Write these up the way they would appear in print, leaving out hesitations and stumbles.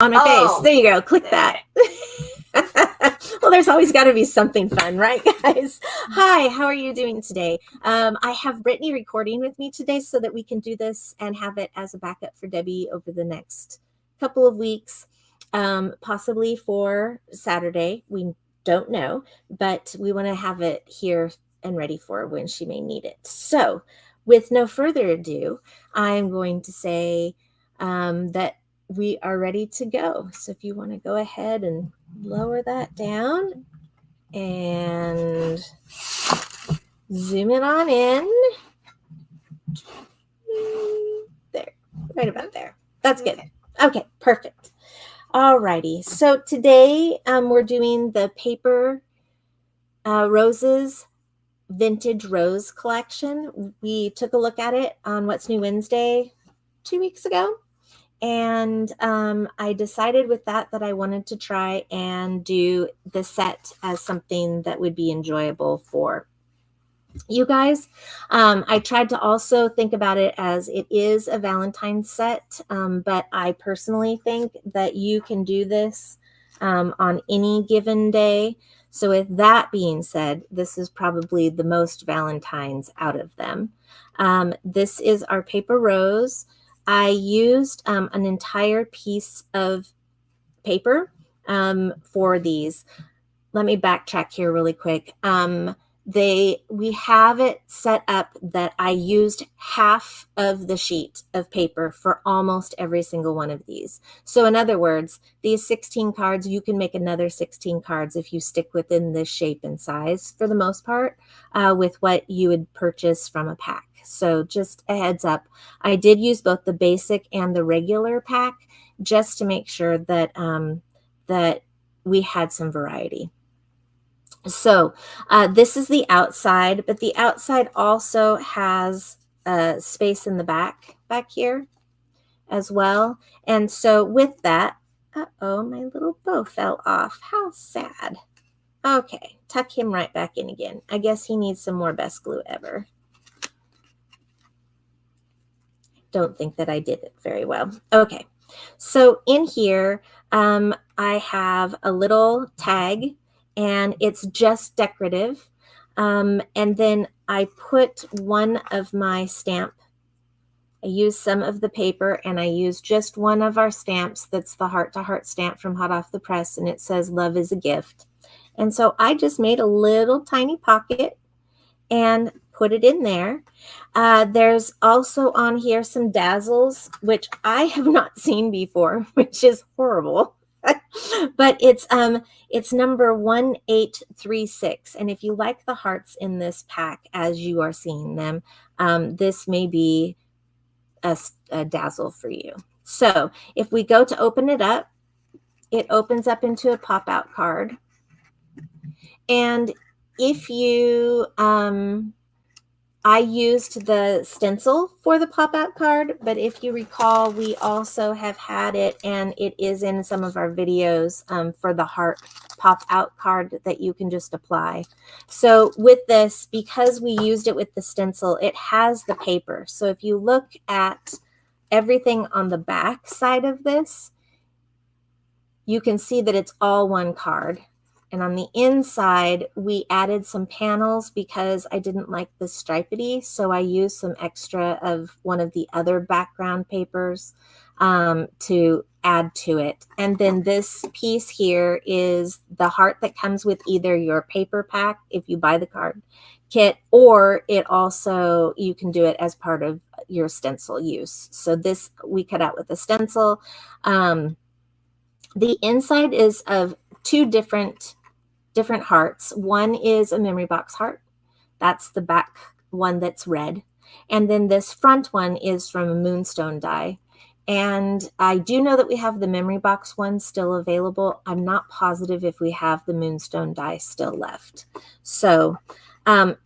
on my face. There you go. Click that. Well, there's always got to be something fun, right, guys? Hi, how are you doing today? I have Brittany recording with me today so that we can do this and have it as a backup for Debbie over the next couple of weeks, possibly for Saturday. We don't know, but we want to have it here and ready for her when she may need it. So with no further ado, I'm going to say that we are ready to go. So if you want to go ahead and lower that down and zoom it on in. There, right about there. That's good. Okay, perfect. Alrighty. So today we're doing the Paper Roses Vintage Rose Collection. We took a look at it on What's New Wednesday 2 weeks ago. And I decided with that I wanted to try and do the set as something that would be enjoyable for you guys. I tried to also think about it as it is a Valentine's set, but I personally think that you can do this on any given day. So with that being said, this is probably the most Valentine's out of them. This is our Paper Rose. I used an entire piece of paper for these. Let me backtrack here really quick. We have it set up that I used half of the sheet of paper for almost every single one of these. So in other words, these 16 cards, you can make another 16 cards if you stick within this shape and size for the most part with what you would purchase from a pack. So just a heads up, I did use both the basic and the regular pack just to make sure that that we had some variety. So this is the outside, but the outside also has space in the back here as well. And so with that, uh-oh, my little bow fell off. How sad. Okay, tuck him right back in again. I guess he needs some more best glue ever. Don't think that I did it very well. Okay, so in here, I have a little tag, and it's just decorative. And then I put one of my stamp. I used some of the paper, and I used just one of our stamps. That's the heart-to-heart stamp from Hot Off the Press, and it says "Love is a Gift." And so I just made a little tiny pocket and put it in there. There's also on here some dazzles, which I have not seen before, which is horrible. But it's number 1836. And if you like the hearts in this pack as you are seeing them, this may be a dazzle for you. So if we go to open it up, it opens up into a pop-out card. And if you, I used the stencil for the pop-out card, but if you recall, we also have had it, and it is in some of our videos for the heart pop-out card that you can just apply. So with this, because we used it with the stencil, it has the paper. So if you look at everything on the back side of this, you can see that it's all one card. And on the inside, we added some panels because I didn't like the stripedy. So I used some extra of one of the other background papers to add to it. And then this piece here is the heart that comes with either your paper pack, if you buy the card kit, or it also, you can do it as part of your stencil use. So this we cut out with a stencil. The inside is of two different hearts. One is a memory box heart. That's the back one that's red. And then this front one is from a moonstone die. And I do know that we have the memory box one still available. I'm not positive if we have the moonstone die still left. So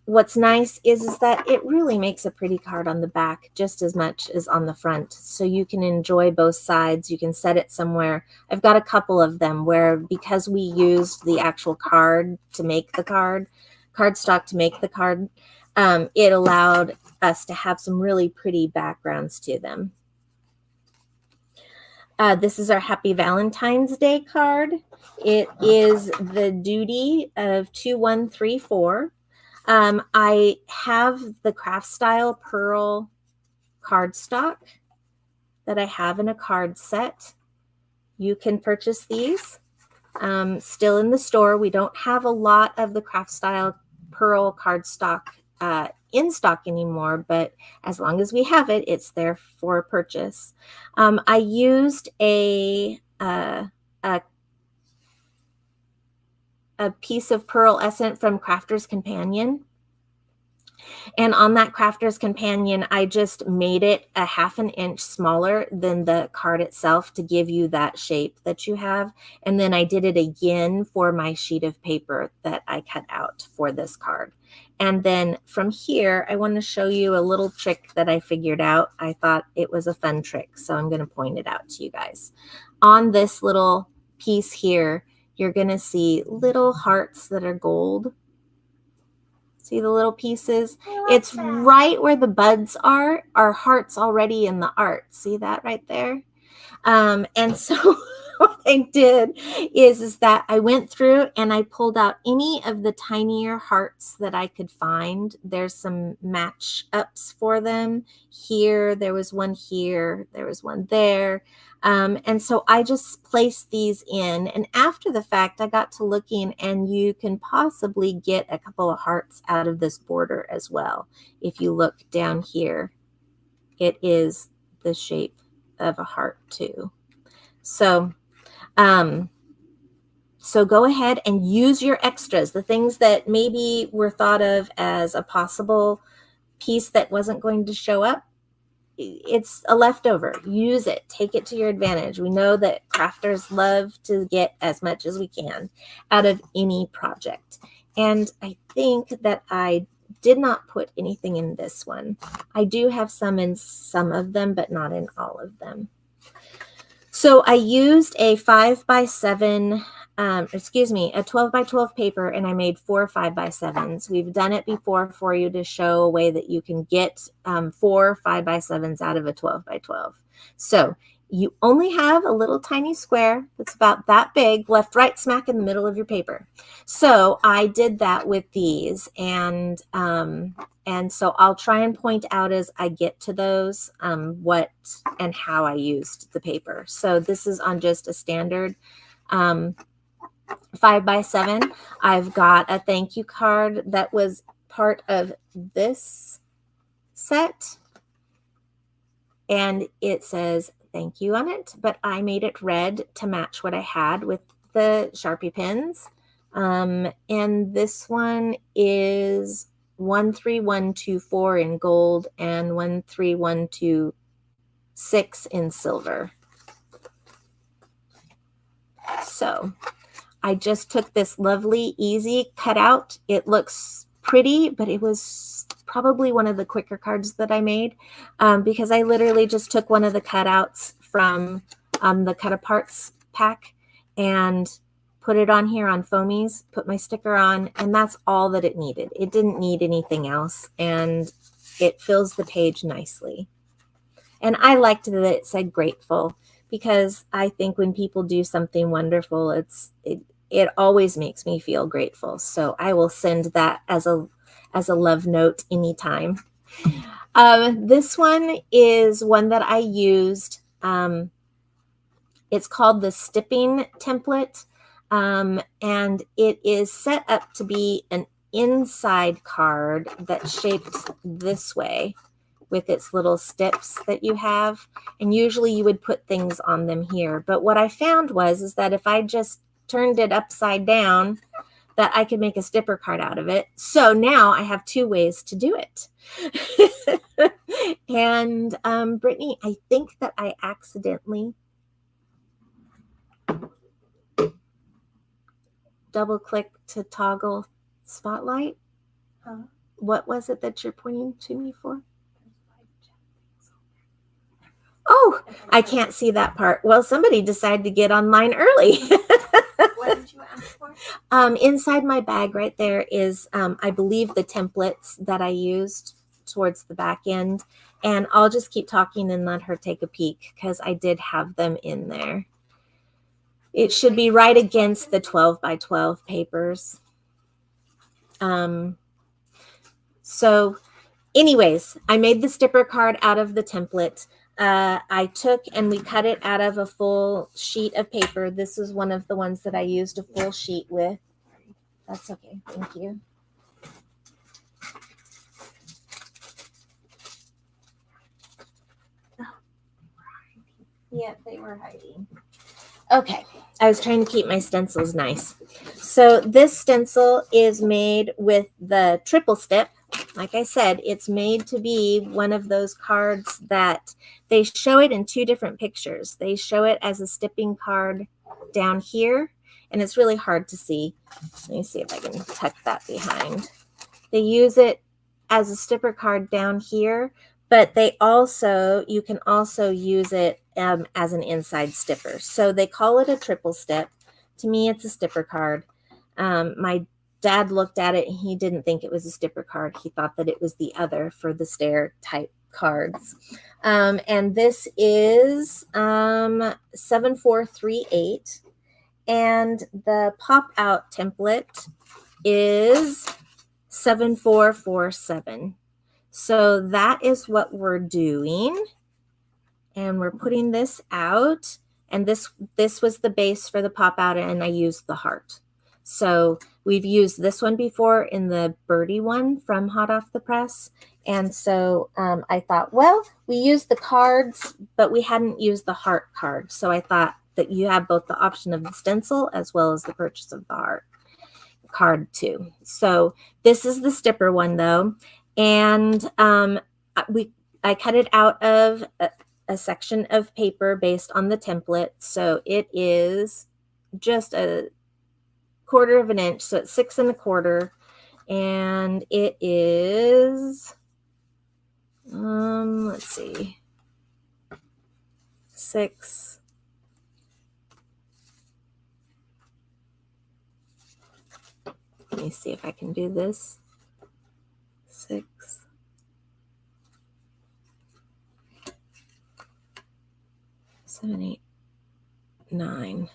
what's nice is that it really makes a pretty card on the back just as much as on the front. So you can enjoy both sides. You can set it somewhere. I've got a couple of them where, because we used the actual card to make the cardstock to make the card, it allowed us to have some really pretty backgrounds to them. This is our Happy Valentine's Day card. It is the duty of 2134. I have the craft style pearl cardstock that I have in a card set. You can purchase these still in the store. We don't have a lot of the craft style pearl cardstock in stock anymore, but as long as we have it, it's there for purchase. I used a piece of pearl essence from Crafter's Companion. And on that Crafter's Companion, I just made it a 1/2 inch smaller than the card itself to give you that shape that you have. And then I did it again for my sheet of paper that I cut out for this card. And then from here, I want to show you a little trick that I figured out. I thought it was a fun trick, so I'm going to point it out to you guys. On this little piece here, you're going to see little hearts that are gold. See the little pieces? It's right where the buds are hearts already in the art. See that right there? And so what I did is that I went through and I pulled out any of the tinier hearts that I could find. There's some match ups for them. Here, there was one here, there was one there. And so I just placed these in. And after the fact, I got to looking, and you can possibly get a couple of hearts out of this border as well. If you look down here, it is the shape of a heart too. So, so go ahead and use your extras, the things that maybe were thought of as a possible piece that wasn't going to show up. It's a leftover. Use it. Take it to your advantage. We know that crafters love to get as much as we can out of any project. And I think that I did not put anything in this one. I do have some in some of them, but not in all of them. So I used a 5x7, a 12x12 paper, and I made 4 5x7s. We've done it before for you to show a way that you can get 4 5x7s out of a 12x12. So you only have a little tiny square that's about that big left right smack in the middle of your paper. So I did that with these, and so I'll try and point out as I get to those what and how I used the paper. So this is on just a standard 5x7. I've got a thank you card that was part of this set, and it says thank you on it, but I made it red to match what I had with the Sharpie pens. And this one is 13124 in gold and 13126 in silver. So I just took this lovely, easy cutout. It looks pretty, but it was probably one of the quicker cards that I made because I literally just took one of the cutouts from the cut aparts pack and put it on here on foamies, put my sticker on, and that's all that it needed. It didn't need anything else, and it fills the page nicely. And I liked that it said grateful, because I think when people do something wonderful, it always makes me feel grateful. So I will send that as a love note anytime. This one is one that I used. It's called the Stipping Template, and it is set up to be an inside card that's shaped this way with its little stips that you have. And usually you would put things on them here. But what I found is that if I just turned it upside down, that I could make a stipper card out of it. So now I have 2 ways to do it. And Brittany, I think that I accidentally double click to toggle spotlight. Huh? What was it that you're pointing to me for? Oh, I can't see that part. Well, somebody decided to get online early. What did you ask for? Inside my bag right there is, I believe, the templates that I used towards the back end. And I'll just keep talking and let her take a peek because I did have them in there. It should be right against the 12 by 12 papers. So anyways, I made the stipper card out of the template. I took and we cut it out of a full sheet of paper. This is one of the ones that I used a full sheet with. That's okay. Thank you. Yeah, they were hiding. Okay, I was trying to keep my stencils nice. So this stencil is made with the triple stip. Like I said, it's made to be one of those cards that they show it in two different pictures. They show it as a stipping card down here, and it's really hard to see. Let me see if I can tuck that behind. They use it as a stipper card down here, but you can also use it as an inside stipper. So they call it a triple stip. To me, it's a stipper card. My dad looked at it and he didn't think it was a stipper card. He thought that it was the other for the stair type cards. And this is 7438. And the pop out template is 7447. So that is what we're doing. And we're putting this out. And this was the base for the pop out, and I used the heart. So we've used this one before in the birdie one from Hot Off the Press. And so I thought, well, we used the cards, but we hadn't used the heart card. So I thought that you have both the option of the stencil as well as the purchase of the heart card too. So this is the stipper one though. And I cut it out of a section of paper based on the template. So it is just a 1/4 of an inch. So it's 6 1/4. And it is, let's see, 6. Let me see if I can do this. 6. 7, 8, 9.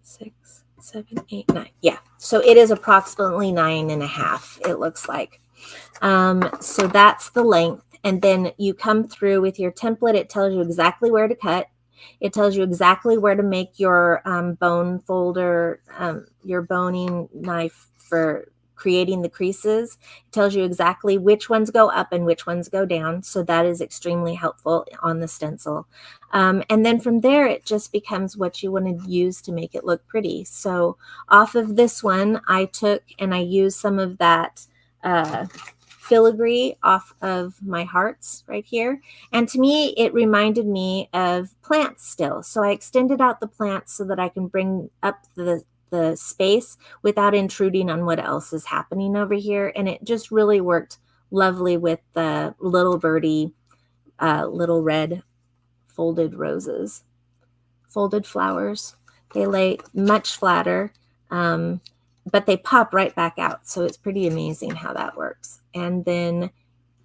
6, 7, 8, 9. Yeah. So it is approximately 9 1/2, it looks like. So that's the length. And then you come through with your template. It tells you exactly where to cut. It tells you exactly where to make your bone folder, your boning knife for creating the creases. It tells you exactly which ones go up and which ones go down. So that is extremely helpful on the stencil. And then from there, it just becomes what you want to use to make it look pretty. So off of this one, I took and I used some of that filigree off of my hearts right here. And to me, it reminded me of plants still. So I extended out the plants so that I can bring up the space without intruding on what else is happening over here. And it just really worked lovely with the little birdie, little red folded roses, folded flowers. They lay much flatter, but they pop right back out. So it's pretty amazing how that works. And then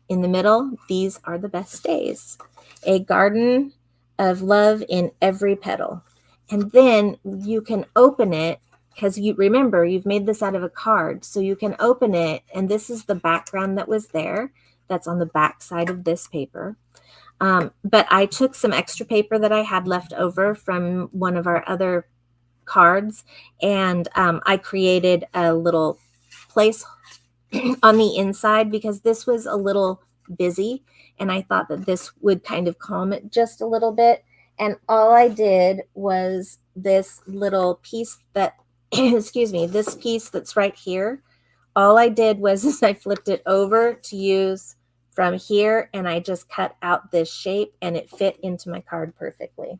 in the middle, these are the best days. A garden of love in every petal. And then you can open it because you remember you've made this out of a card. So you can open it, and this is the background that was there. That's on the back side of this paper. But I took some extra paper that I had left over from one of our other cards, and I created a little place on the inside because this was a little busy, and I thought that this would kind of calm it just a little bit. And all I did was this little piece that, excuse me, this piece that's right here. All I did was I flipped it over to use from here, and I just cut out this shape, and it fit into my card perfectly.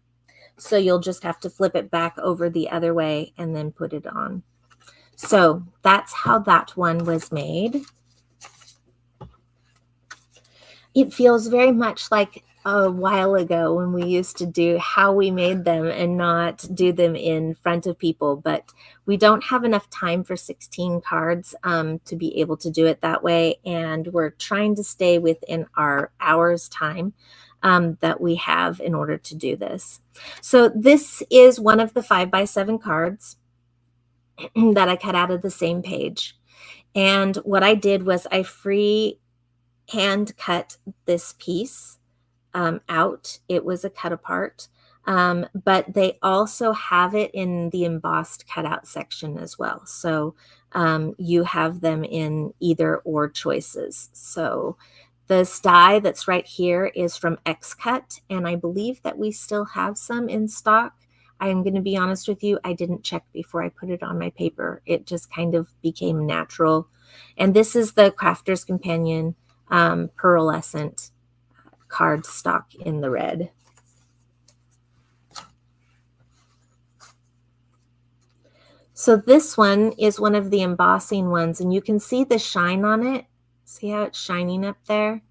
So you'll just have to flip it back over the other way and then put it on. So that's how that one was made. It feels very much like a while ago when we used to do how we made them and not do them in front of people, but we don't have enough time for 16 cards to be able to do it that way, and we're trying to stay within our hour's time that we have in order to do this. So this is one of the 5x7 cards that I cut out of the same page. And what I did was I free hand cut this piece out. It was a cut apart, but they also have it in the embossed cutout section as well. So you have them in either or choices. So this die that's right here is from X-Cut, and I believe that we still have some in stock. I'm going to be honest with you, I didn't check before I put it on my paper. It just kind of became natural. And this is the Crafter's Companion pearlescent card stock in the red. So this one is one of the embossing ones, and you can see the shine on it. See how it's shining up there?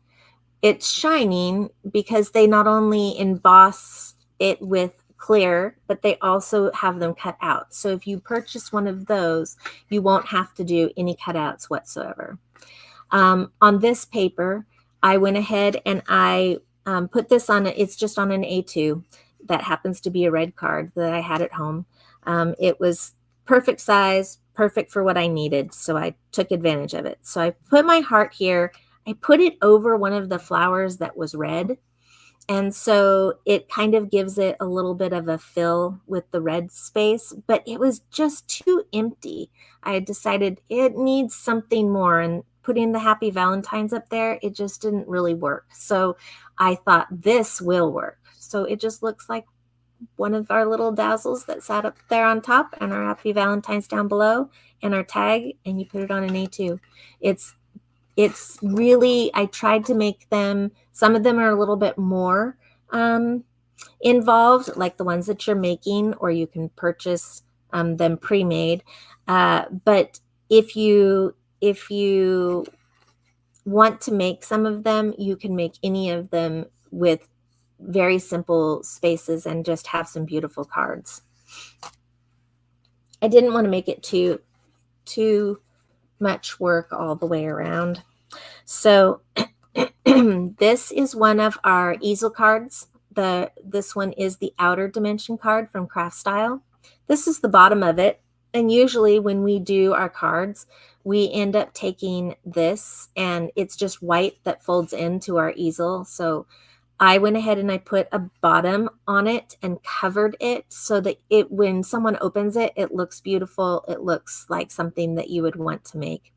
It's shining because they not only emboss it with clear, but they also have them cut out. So if you purchase one of those, you won't have to do any cutouts whatsoever. On this paper, I went ahead and I put this on, it's just on an A2 that happens to be a red card that I had at home. It was perfect size, perfect for what I needed, so I took advantage of it. So I put my heart here. I put it over one of the flowers that was red, and so it kind of gives it a little bit of a fill with the red space, but it was just too empty. I had decided it needs something more, and putting the Happy Valentines up there, it just didn't really work. So I thought this will work. So it just looks like one of our little dazzles that sat up there on top, and our Happy Valentines down below, and our tag, and you put it on an A2. It's really, I tried to make them, some of them are a little bit more involved, like the ones that you're making, or you can purchase them pre-made. But if you want to make some of them, you can make any of them with very simple spaces and just have some beautiful cards. I didn't want to make it too much work all the way around. So this is one of our easel cards. This one is the outer dimension card from Craft Style. This is the bottom of it. And usually when we do our cards, we end up taking this, and it's just white that folds into our easel. So I went ahead and I put a bottom on it and covered it so that when someone opens it, it looks beautiful. It looks like something that you would want to make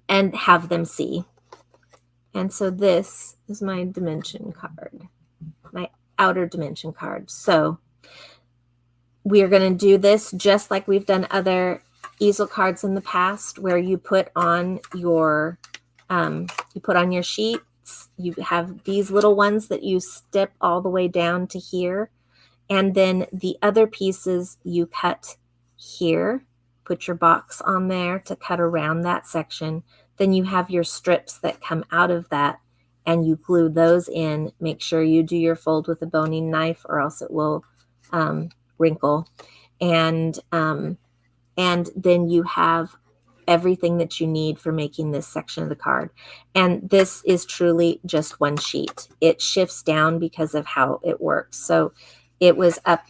and have them see. And so this is my dimension card, my outer dimension card. So we are going to do this just like we've done other easel cards in the past, where you put on your sheets. You have these little ones that you step all the way down to here, and then the other pieces you cut here. Put your box on there to cut around that section. Then you have your strips that come out of that, and you glue those in. Make sure you do your fold with a boning knife, or else it will wrinkle. And then you have everything that you need for making this section of the card. And this is truly just one sheet. It shifts down because of how it works. So it was up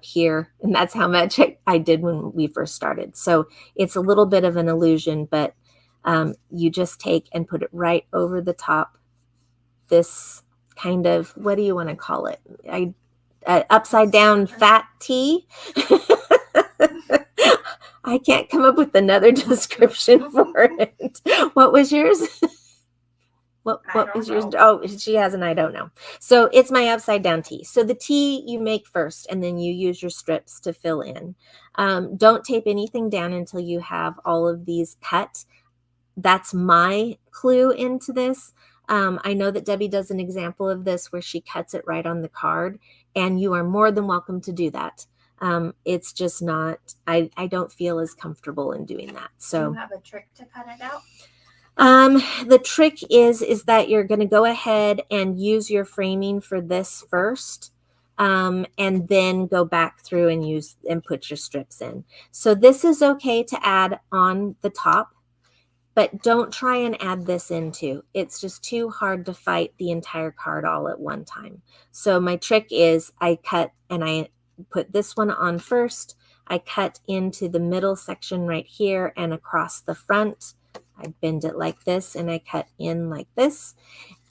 here, and that's how much I did when we first started. So it's a little bit of an illusion, but you just take and put it right over the top. This kind of, what do you want to call it? Upside down fat T. I can't come up with another description for it. What was yours? What was yours? Oh, she has an I don't know. So it's my upside down T. So the T you make first, and then you use your strips to fill in. Don't tape anything down until you have all of these cut. That's my clue into this. I know that Debbie does an example of this where she cuts it right on the card, and you are more than welcome to do that. It's just not, I don't feel as comfortable in doing that. So do you have a trick to cut it out? The trick is that you're going to go ahead and use your framing for this first, and then go back through and use and put your strips in. So this is okay to add on the top, but don't try and add this into. It's just too hard to fight the entire card all at one time. So my trick is I cut and I put this one on first. I cut into the middle section right here and across the front. I bend it like this and I cut in like this.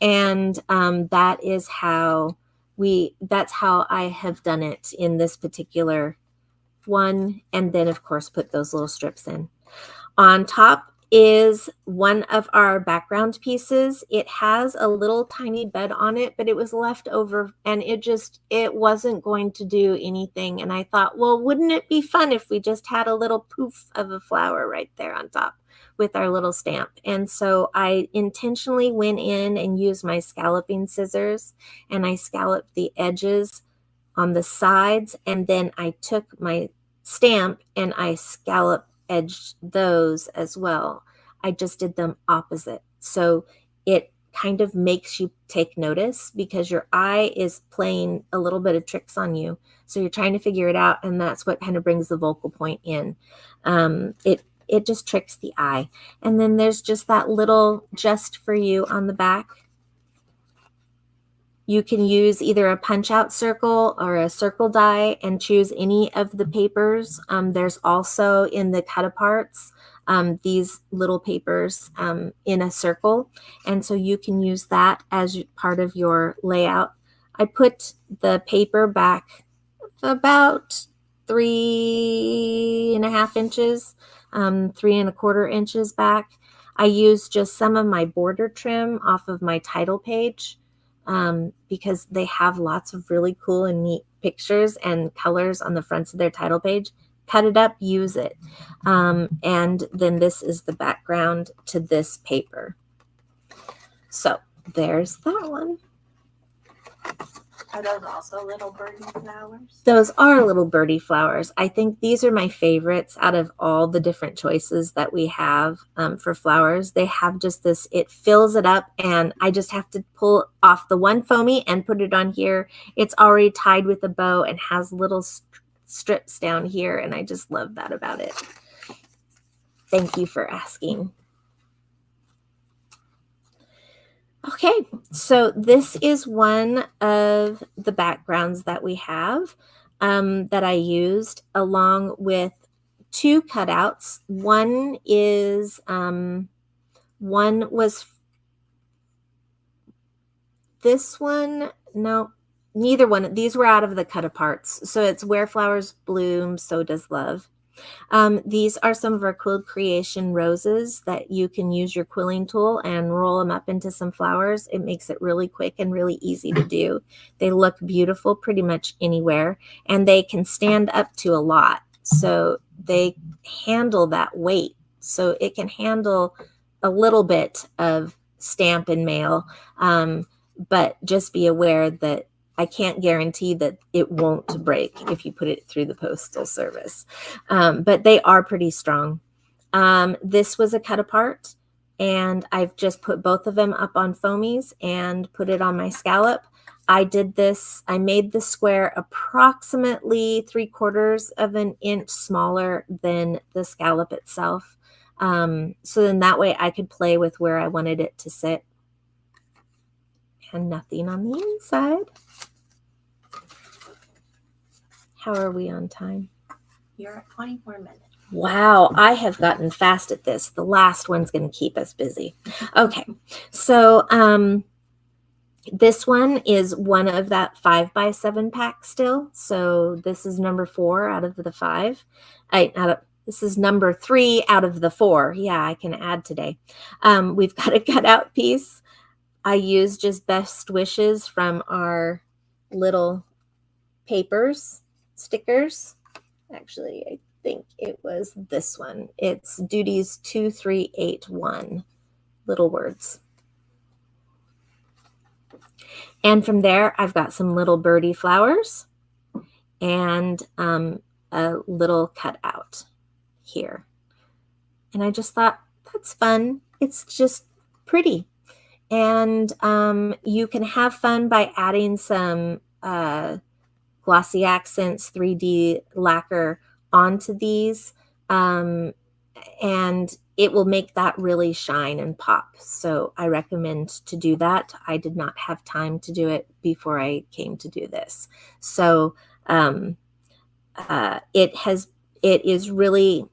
And that is how that's how I have done it in this particular one. And then of course put those little strips in. On top is one of our background pieces. It has a little tiny bed on it, but it was left over and it wasn't going to do anything. And I thought, well, wouldn't it be fun if we just had a little poof of a flower right there on top with our little stamp? And so I intentionally went in and used my scalloping scissors and I scalloped the edges on the sides. And then I took my stamp and I scalloped edged those as well. I just did them opposite. So it kind of makes you take notice because your eye is playing a little bit of tricks on you. So you're trying to figure it out. And that's what kind of brings the vocal point in. It just tricks the eye. And then there's just that little just for you on the back. You can use either a punch out circle or a circle die and choose any of the papers. There's also in the cut aparts these little papers in a circle. And so you can use that as part of your layout. I put the paper back about 3.5 inches, 3.25 inches back. I used just some of my border trim off of my title page. Because they have lots of really cool and neat pictures and colors on the fronts of their title page. Cut it up, use it. And then this is the background to this paper. So there's that one. Are those also little birdie flowers? Those are little birdie flowers. I think these are my favorites out of all the different choices that we have for flowers. They have just this, it fills it up and I just have to pull off the one foamy and put it on here. It's already tied with a bow and has little strips down here. And I just love that about it. Thank you for asking. Okay, so this is one of the backgrounds that we have that I used along with two cutouts. One was this one. No, neither one. These were out of the cut aparts. So it's Where Flowers Bloom, So Does Love. These are some of our quilled creation roses that you can use your quilling tool and roll them up into some flowers. It makes it really quick and really easy to do. They look beautiful pretty much anywhere, and they can stand up to a lot. So they handle that weight. So it can handle a little bit of stamp and mail, but just be aware that I can't guarantee that it won't break if you put it through the postal service, but they are pretty strong. This was a cut apart, and I've just put both of them up on foamies and put it on my scallop. I did this, I made the square approximately 3/4 of an inch smaller than the scallop itself. So then that way I could play with where I wanted it to sit. And nothing on the inside. How are we on time? You're at 24 minutes. Wow, I have gotten fast at this. The last one's going to keep us busy. Okay, so this one is one of that 5x7 pack still. So this is number 4 out of the 5. This is number 3 out of the 4. Yeah, I can add today. We've got a cutout piece. I used just best wishes from our little papers, stickers. Actually, I think it was this one. It's Duties 2381, little words. And from there, I've got some little birdie flowers and a little cutout here. And I just thought, that's fun. it's just pretty. And you can have fun by adding some glossy accents 3D lacquer onto these. And it will make that really shine and pop. So I recommend to do that. I did not have time to do it before I came to do this. So it is really,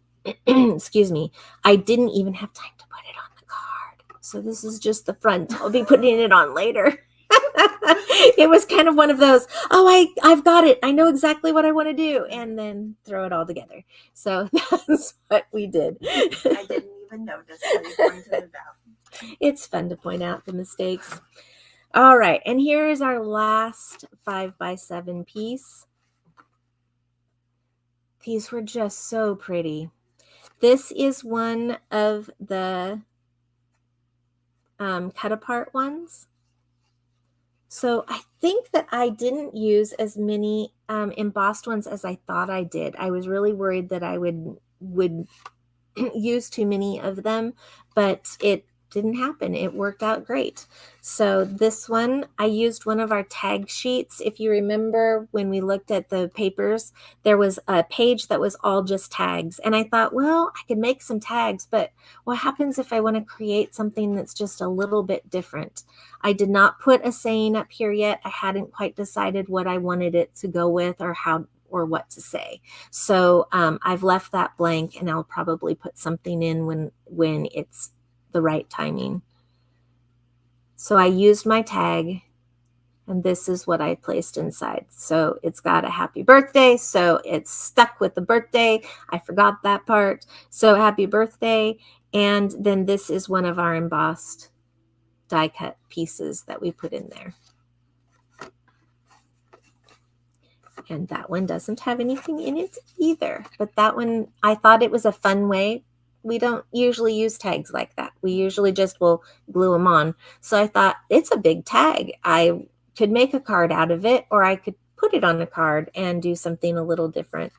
excuse me, I didn't even have time to put it on the card. So this is just the front. I'll be putting it on later. It was kind of one of those, oh, I've got it. I know exactly what I want to do. And then throw it all together. So that's what we did. I didn't even notice what you pointed it out. It's fun to point out the mistakes. All right. And here is our last 5x7 piece. These were just so pretty. This is one of the cut apart ones. So I think that I didn't use as many embossed ones as I thought I did. I was really worried that I would use too many of them, but it didn't happen. It worked out great. So this one, I used one of our tag sheets. If you remember when we looked at the papers, there was a page that was all just tags. And I thought, well, I could make some tags, but what happens if I want to create something that's just a little bit different? I did not put a saying up here yet. I hadn't quite decided what I wanted it to go with or how or what to say. So I've left that blank, and I'll probably put something in when it's the right timing. So I used my tag, and this is what I placed inside. So it's got a happy birthday, so it's stuck with the birthday. I forgot that part. So happy birthday. And then this is one of our embossed die cut pieces that we put in there. And that one doesn't have anything in it either. But that one, I thought it was a fun way. We don't usually use tags like that. We usually just will glue them on. So I thought, it's a big tag. I could make a card out of it, or I could put it on a card and do something a little different.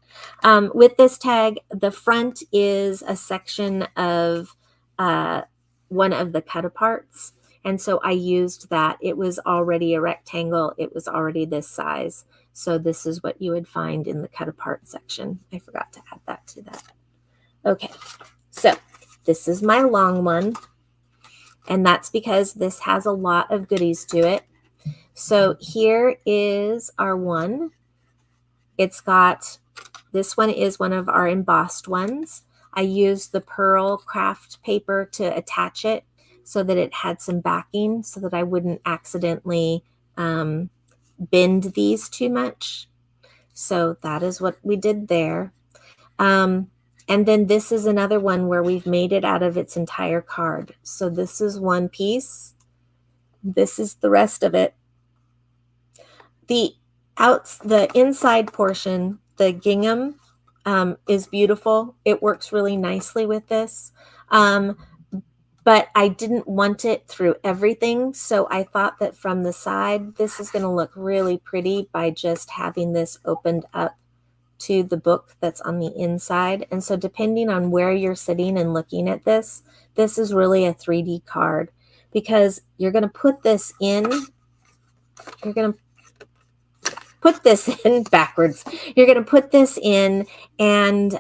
With this tag, the front is a section of one of the cut aparts. And so I used that. It was already a rectangle. It was already this size. So this is what you would find in the cut apart section. I forgot to add that to that. Okay, so this is my long one. And that's because this has a lot of goodies to it. So here is our one. It's got, this one is one of our embossed ones. I used the pearl craft paper to attach it so that it had some backing so that I wouldn't accidentally bend these too much. So that is what we did there. And then this is another one where we've made it out of its entire card. So this is one piece. This is the rest of it. The inside portion, the gingham, is beautiful. It works really nicely with this. But I didn't want it through everything. So I thought that from the side, this is going to look really pretty by just having this opened up to the book that's on the inside. And so depending on where you're sitting and looking at this, this is really a 3D card because you're going to put this in, you're going to put this in backwards. You're going to put this in, and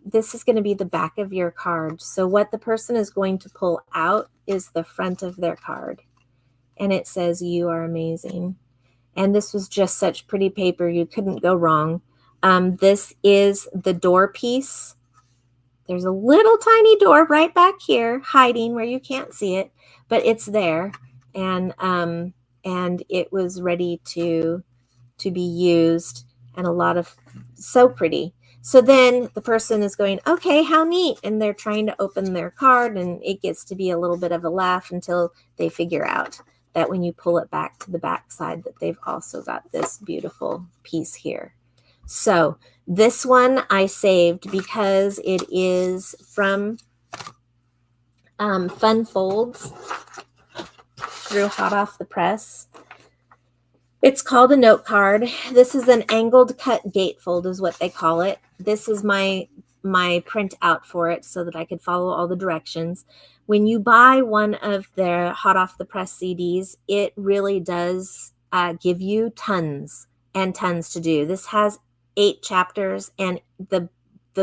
this is going to be the back of your card. So what the person is going to pull out is the front of their card. And it says, "You are amazing." And this was just such pretty paper. You couldn't go wrong. This is the door piece. There's a little tiny door right back here hiding where you can't see it, but it's there. And it was ready to be used, and a lot of, so pretty. So then the person is going, okay, how neat. And they're trying to open their card, and it gets to be a little bit of a laugh until they figure out that when you pull it back to the back side that they've also got this beautiful piece here. So this one I saved because it is from Fun Folds through Hot Off the Press. It's called a note card. This is an angled cut gatefold is what they call it. This is my my printout for it so that I could follow all the directions. When you buy one of their hot off the press CDs, it really does give you tons and tons to do. This has 8 chapters, and the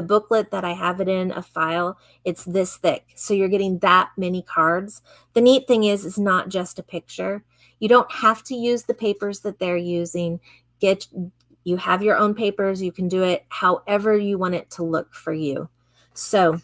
booklet that I have it in, a file, it's this thick. So you're getting that many cards. The neat thing is, it's not just a picture. You don't have to use the papers that they're using. You have your own papers. You can do it however you want it to look for you. So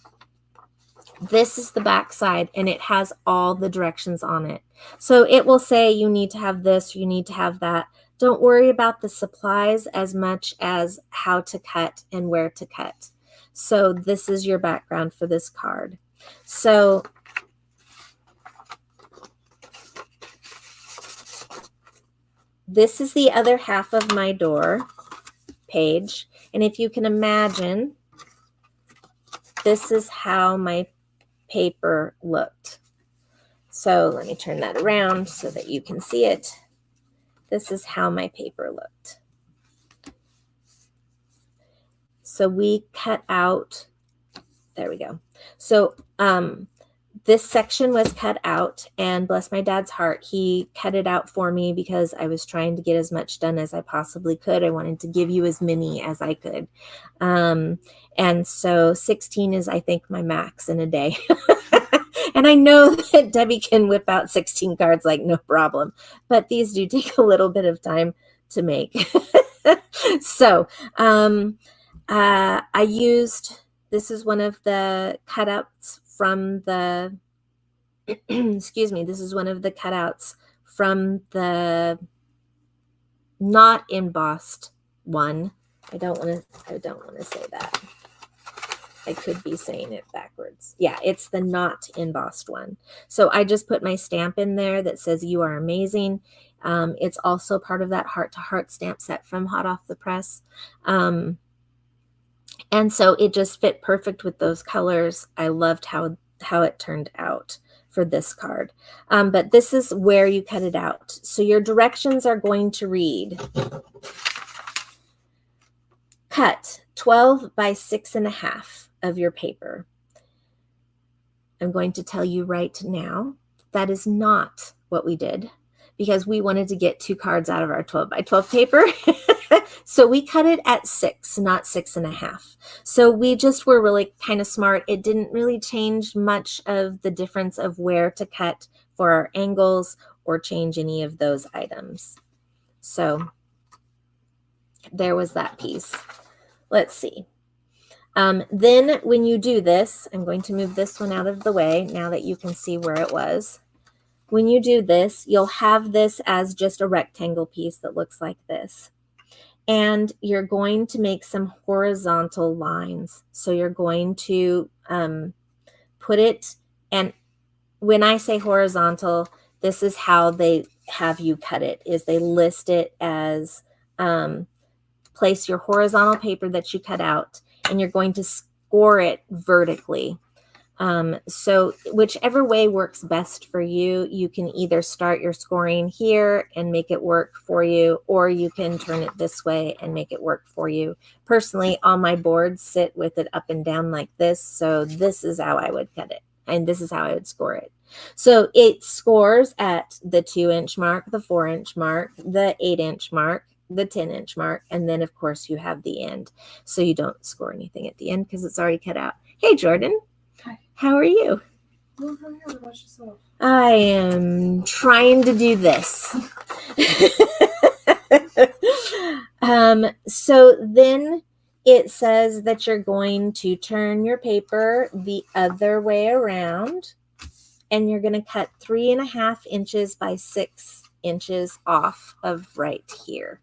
this is the back side, and it has all the directions on it. So it will say you need to have this, you need to have that. Don't worry about the supplies as much as how to cut and where to cut. So this is your background for this card. So this is the other half of my door page. And if you can imagine, this is how my paper looked. So let me turn that around so that you can see it. This is how my paper looked. So we cut out, there we go. So this section was cut out, and bless my dad's heart, he cut it out for me because I was trying to get as much done as I possibly could. I wanted to give you as many as I could. And so 16 is, I think, my max in a day. And I know that Debbie can whip out 16 cards like no problem, but these do take a little bit of time to make. So I used, this is one of the cutouts from the, excuse me, this is one of the cutouts from the not embossed one. I don't want to say that. I could be saying it backwards. Yeah, it's the not embossed one. So I just put my stamp in there that says "You are amazing." It's also part of that heart-to-heart stamp set from Hot Off the Press. And so it just fit perfect with those colors. I loved how it turned out for this card. But this is where you cut it out. So your directions are going to read: cut 12 by 6.5 of your paper. I'm going to tell you right now, that is not what we did, because we wanted to get 2 cards out of our 12 by 12 paper. So we cut it at 6, not 6.5. So we just were really kind of smart. It didn't really change much of the difference of where to cut for our angles or change any of those items. So there was that piece. Let's see. Then when you do this, I'm going to move this one out of the way now that you can see where it was. When you do this, you'll have this as just a rectangle piece that looks like this. And you're going to make some horizontal lines. So you're going to put it, and when I say horizontal, this is how they have you cut it, is they list it as place your horizontal paper that you cut out, and you're going to score it vertically. So whichever way works best for you, you can either start your scoring here and make it work for you, or you can turn it this way and make it work for you. Personally, all my boards sit with it up and down like this. So this is how I would cut it, and this is how I would score it. So it scores at the 2-inch mark, the 4-inch mark, the 8-inch mark, the 10-inch mark, and then of course you have the end. So you don't score anything at the end because it's already cut out. Hey, Jordan. Hi. How are you? Well, how are you? What about yourself? I am trying to do this. So then it says that you're going to turn your paper the other way around, and you're going to cut 3.5 inches by 6 inches off of right here.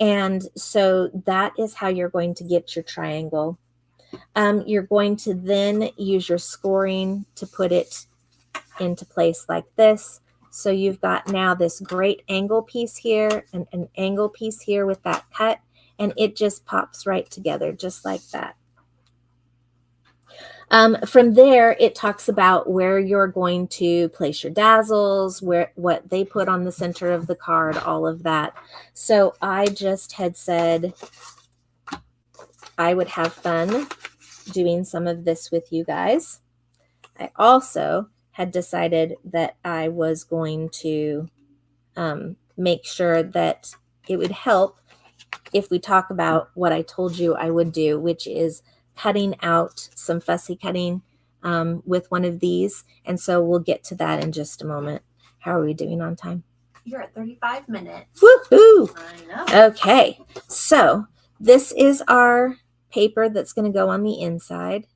And so that is how you're going to get your triangle. You're going to then use your scoring to put it into place like this. So you've got now this great angle piece here and an angle piece here with that cut, and it just pops right together just like that. From there, it talks about where you're going to place your dazzles, what they put on the center of the card, all of that. So I just had said I would have fun doing some of this with you guys. I also had decided that I was going to make sure that it would help if we talk about what I told you I would do, which is cutting out some fussy cutting with one of these. And so we'll get to that in just a moment. How are we doing on time? You're at 35 minutes. Woohoo! I know. Okay, so this is our paper that's going to go on the inside.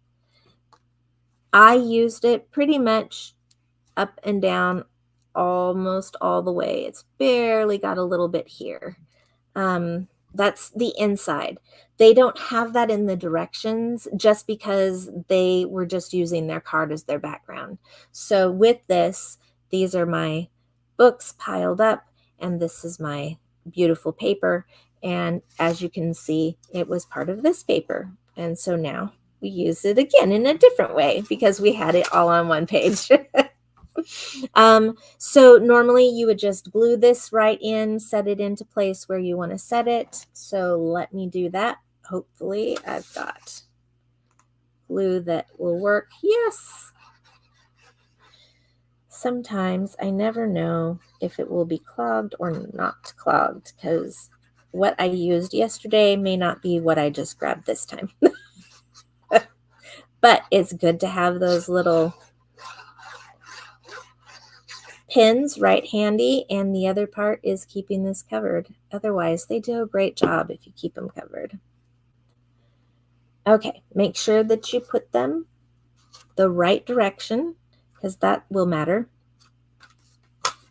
I used it pretty much up and down almost all the way. It's barely got a little bit here. That's the inside. They don't have that in the directions just because they were just using their card as their background. So with this, these are my books piled up, and this is my beautiful paper. And as you can see, it was part of this paper. And so now we use it again in a different way because we had it all on one page. So normally you would just glue this right in, set it into place where you want to set it. So let me do that. Hopefully I've got glue that will work. Yes. Sometimes I never know if it will be clogged or not clogged because what I used yesterday may not be what I just grabbed this time. But it's good to have those little pins right handy, and the other part is keeping this covered. Otherwise, they do a great job if you keep them covered. Okay, make sure that you put them the right direction because that will matter.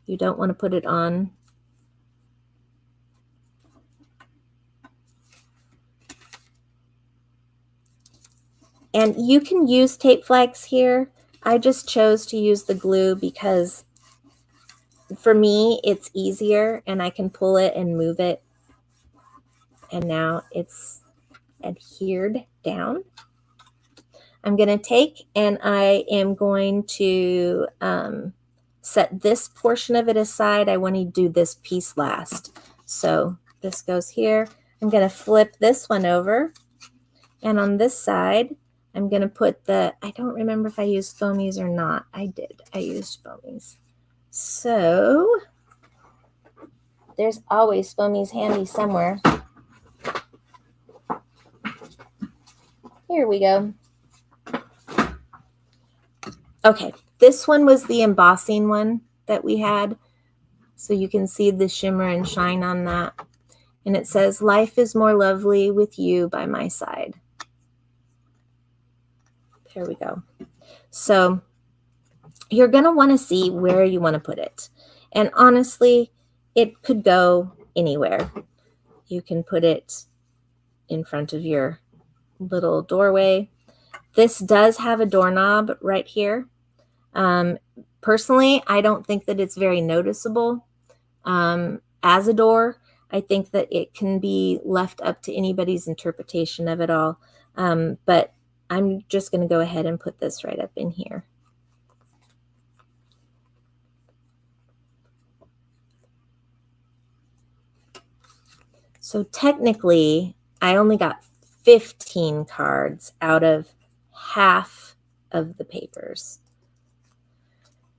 You don't want to put it on and you can use tape flags here. I just chose to use the glue because for me it's easier and I can pull it and move it, and now it's adhered down. I'm going to take and I am going to set this portion of it aside. I want to do this piece last. So this goes here. I'm going to flip this one over, and on this side I'm going to put the, I don't remember if I used foamies or not. I did. I used foamies. So there's always foamies handy somewhere. Here we go. Okay, this one was the embossing one that we had. So you can see the shimmer and shine on that. And it says, "Life is more lovely with you by my side." There we go. So you're going to want to see where you want to put it. And honestly, it could go anywhere. You can put it in front of your little doorway. This does have a doorknob right here. Personally, I don't think that it's very noticeable as a door. I think that it can be left up to anybody's interpretation of it all. But I'm just going to go ahead and put this right up in here. So technically, I only got 15 cards out of half of the papers.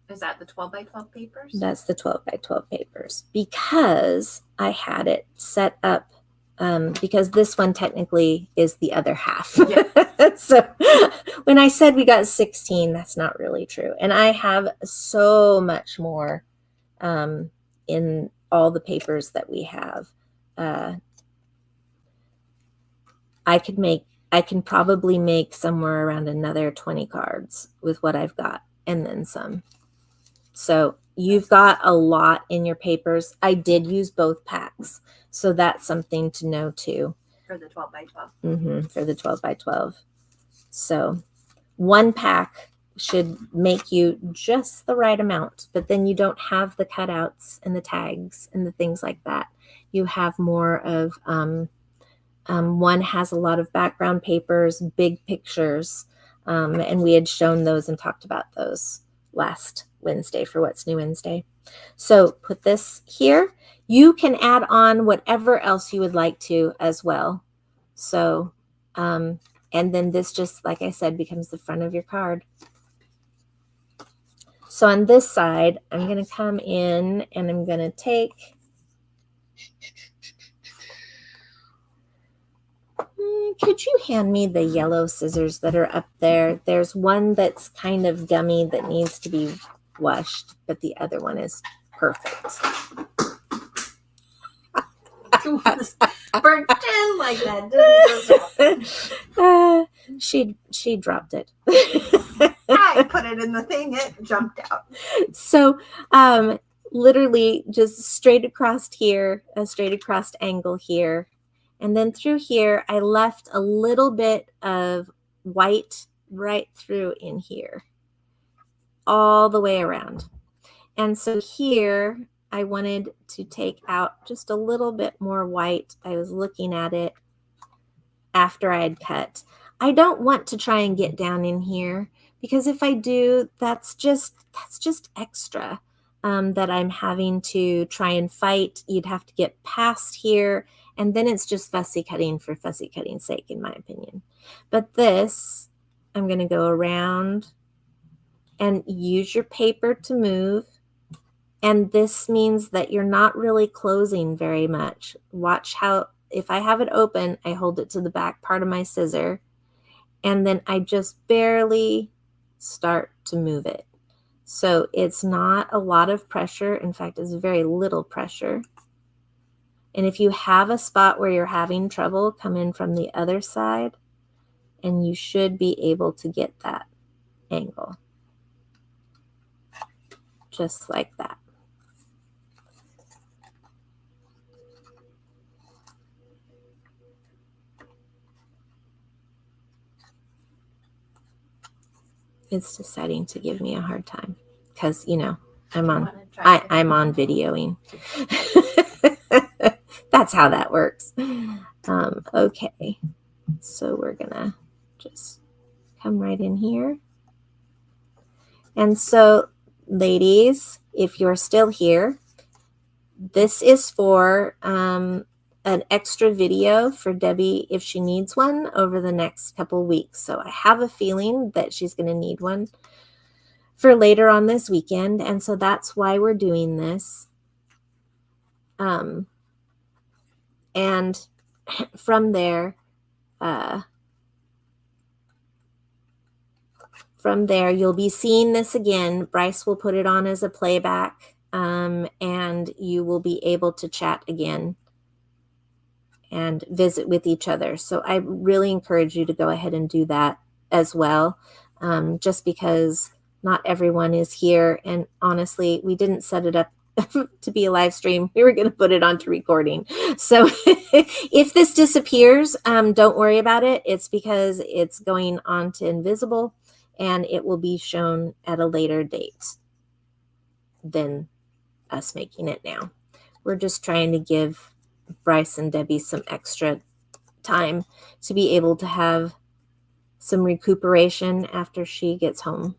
Is that the 12 by 12 papers? That's the 12 by 12 papers because I had it set up because this one technically is the other half. Yeah. So when I said we got 16, that's not really true. And I have so much more in all the papers that we have. I can probably make somewhere around another 20 cards with what I've got and then some. So you've got a lot in your papers. I did use both packs. So that's something to know too. For the 12 by 12. For the 12 by 12. So one pack should make you just the right amount, but then you don't have the cutouts and the tags and the things like that. You have more of, one has a lot of background papers, big pictures, and we had shown those and talked about those last Wednesday for What's New Wednesday. So put this here. You can add on whatever else you would like to as well. So And then this just, like I said, becomes the front of your card. So on this side, I'm going to come in and I'm going to take, could you hand me the yellow scissors that are up there? There's one that's kind of gummy that needs to be washed, but the other one is perfect. Pretend like that didn't She dropped it. I put it in the thing, it jumped out. So literally just straight across here, a straight across angle here. And then through here, I left a little bit of white right through in here, all the way around. And so here, I wanted to take out just a little bit more white. I was looking at it after I had cut. I don't want to try and get down in here, because if I do, that's just extra that I'm having to try and fight. You'd have to get past here, and then it's just fussy cutting for fussy cutting's sake, in my opinion. But this, I'm going to go around and use your paper to move. And this means that you're not really closing very much. Watch how, if I have it open, I hold it to the back part of my scissor, and then I just barely start to move it. So it's not a lot of pressure. In fact, it's very little pressure. And if you have a spot where you're having trouble, come in from the other side, and you should be able to get that angle. Just like that. It's deciding to give me a hard time because, you know, I'm on videoing. That's how that works. Okay, so we're gonna just come right in here. And so, ladies, if you're still here, this is for an extra video for Debbie if she needs one over the next couple weeks. So I have a feeling that she's going to need one for later on this weekend. And so that's why we're doing this. And from there, you'll be seeing this again. Bryce will put it on as a playback, and you will be able to chat again and visit with each other. So I really encourage you to go ahead and do that as well, just because not everyone is here. And honestly, we didn't set it up to be a live stream. We were going to put it onto recording. So if this disappears, don't worry about it. It's because it's going on to invisible, and it will be shown at a later date than us making it now. We're just trying to give Bryce and Debbie some extra time to be able to have some recuperation after she gets home.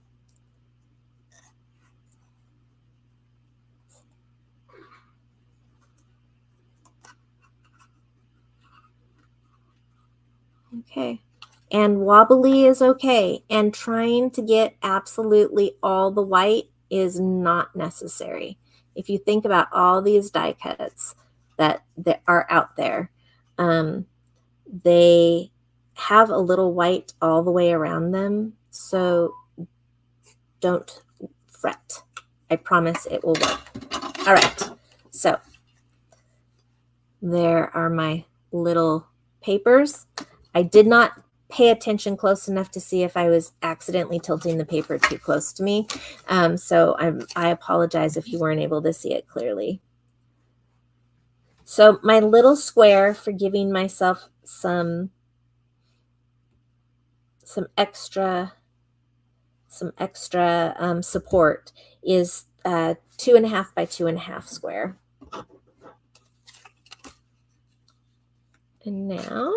Okay. And wobbly is okay. And trying to get absolutely all the white is not necessary. If you think about all these die cuts that are out there, they have a little white all the way around them. So don't fret. I promise it will work. All right. So there are my little papers. I did not pay attention close enough to see if I was accidentally tilting the paper too close to me. So I apologize if you weren't able to see it clearly. So my little square for giving myself some extra support is 2.5 by 2.5 square. And now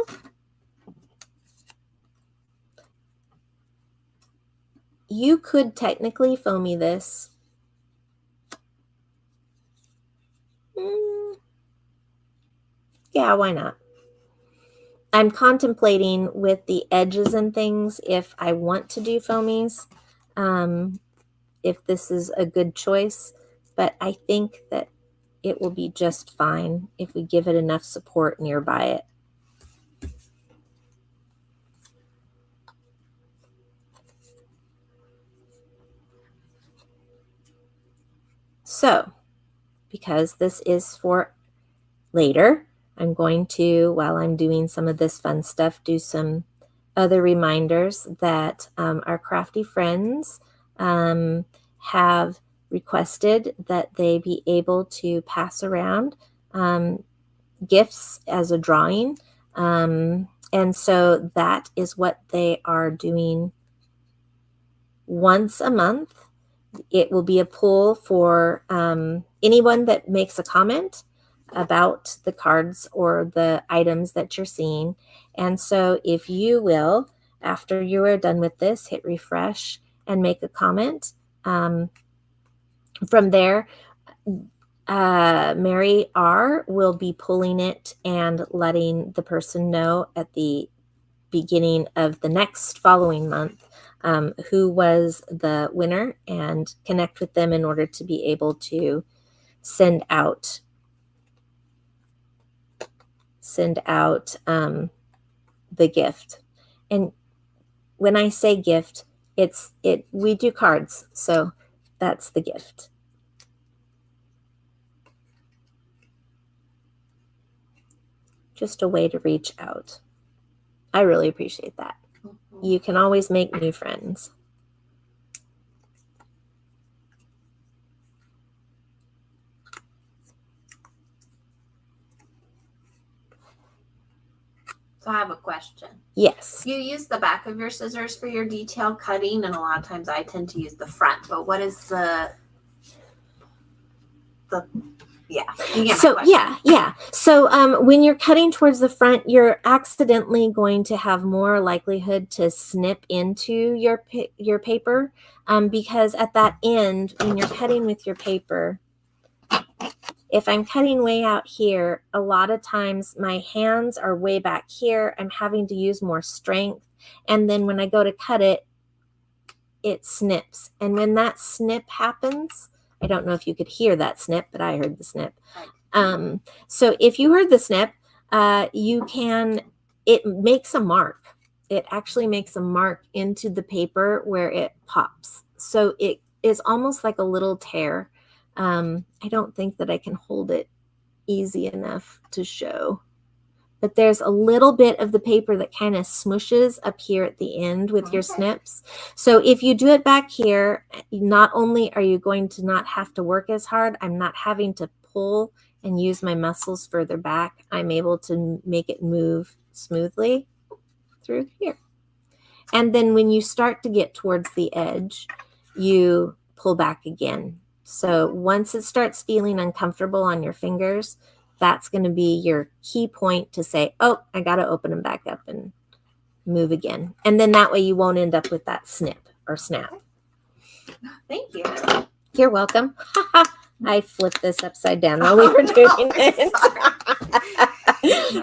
you could technically foamy this. Yeah, why not? I'm contemplating with the edges and things if I want to do foamies, if this is a good choice, but I think that it will be just fine if we give it enough support nearby it. So, because this is for later, I'm going to, while I'm doing some of this fun stuff, do some other reminders that our crafty friends have requested that they be able to pass around gifts as a drawing. And so that is what they are doing once a month. It will be a poll for anyone that makes a comment about the cards or the items that you're seeing. And so if you will, after you are done with this, hit refresh and make a comment. From there, Mary R. will be pulling it and letting the person know at the beginning of the next following month who was the winner and connect with them in order to be able to send out the gift. And when I say gift, we do cards, so that's the gift. Just a way to reach out. I really appreciate that. You can always make new friends. So I have a question. Yes. You use the back of your scissors for your detail cutting, and a lot of times I tend to use the front. But what is the yeah? So yeah. So when you're cutting towards the front, you're accidentally going to have more likelihood to snip into your paper, because at that end, when you're cutting with your paper, if I'm cutting way out here, a lot of times my hands are way back here. I'm having to use more strength, and then when I go to cut it, it snips. And when that snip happens, I don't know if you could hear that snip, but I heard the snip. So if you heard the snip, it makes a mark. It actually makes a mark into the paper where it pops. So it is almost like a little tear. I don't think that I can hold it easy enough to show. But there's a little bit of the paper that kind of smushes up here at the end with your snips. So if you do it back here, not only are you going to not have to work as hard, I'm not having to pull and use my muscles further back. I'm able to make it move smoothly through here. And then when you start to get towards the edge, you pull back again. So once it starts feeling uncomfortable on your fingers, that's going to be your key point to say, oh, I got to open them back up and move again. And then that way you won't end up with that snip or snap. Thank you. You're welcome. I flipped this upside down while we were doing it.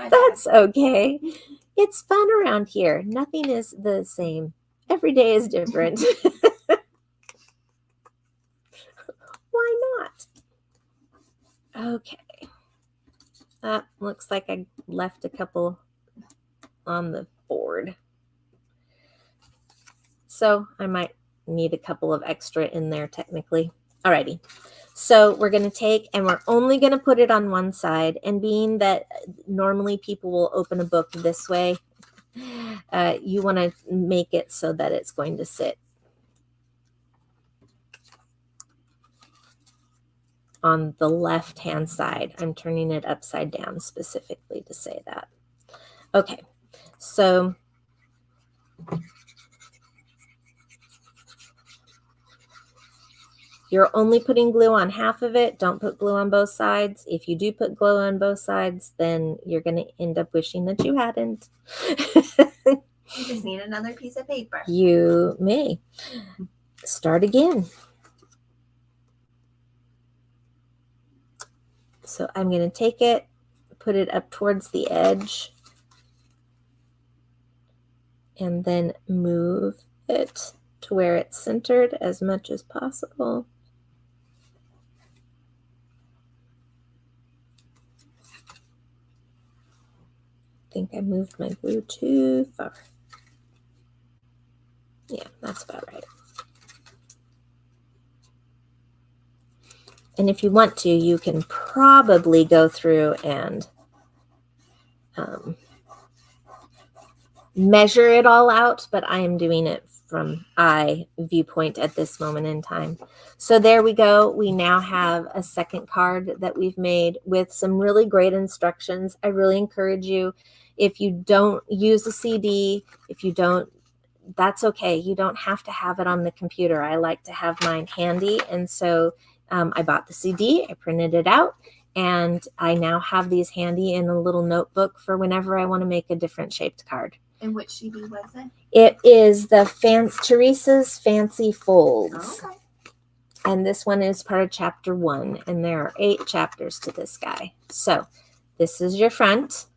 That's okay. It's fun around here. Nothing is the same. Every day is different. Why not? Okay. Looks like I left a couple on the board. So I might need a couple of extra in there technically. Alrighty. So we're going to take, and we're only going to put it on one side. And being that normally people will open a book this way, you want to make it so that it's going to sit on the left-hand side. I'm turning it upside down specifically to say that. Okay, so you're only putting glue on half of it. Don't put glue on both sides. If you do put glue on both sides, then you're going to end up wishing that you hadn't. You just need another piece of paper. You may. Start again. So I'm going to take it, put it up towards the edge. and then move it to where it's centered as much as possible. I think I moved my glue too far. Yeah, that's about right. And if you want to, you can probably go through and measure it all out, but I am doing it from eye viewpoint at this moment in time. So there we go. We now have a second card that we've made with some really great instructions. I really encourage you, if you don't use a CD, if you don't, that's okay. You don't have to have it on the computer. I like to have mine handy. And so I bought the CD, I printed it out, and I now have these handy in a little notebook for whenever I want to make a different shaped card. And which CD was it? It is the Teresa's Fancy Folds. Okay. And this one is part of chapter 1. And there are 8 chapters to this guy. So this is your front.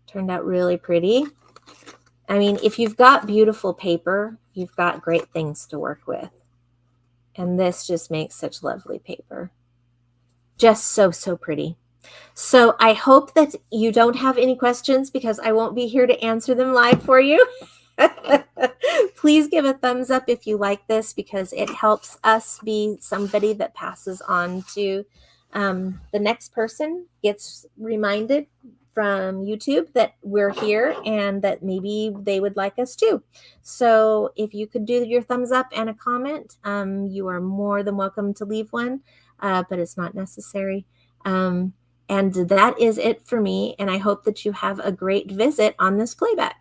Turned out really pretty. I mean, if you've got beautiful paper, you've got great things to work with. And this just makes such lovely paper. Just so, so pretty. So I hope that you don't have any questions because I won't be here to answer them live for you. Please give a thumbs up if you like this because it helps us be somebody that passes on to the next person, gets reminded from YouTube that we're here and that maybe they would like us too. So if you could do your thumbs up and a comment, you are more than welcome to leave one, but it's not necessary. And that is it for me. And I hope that you have a great visit on this playback.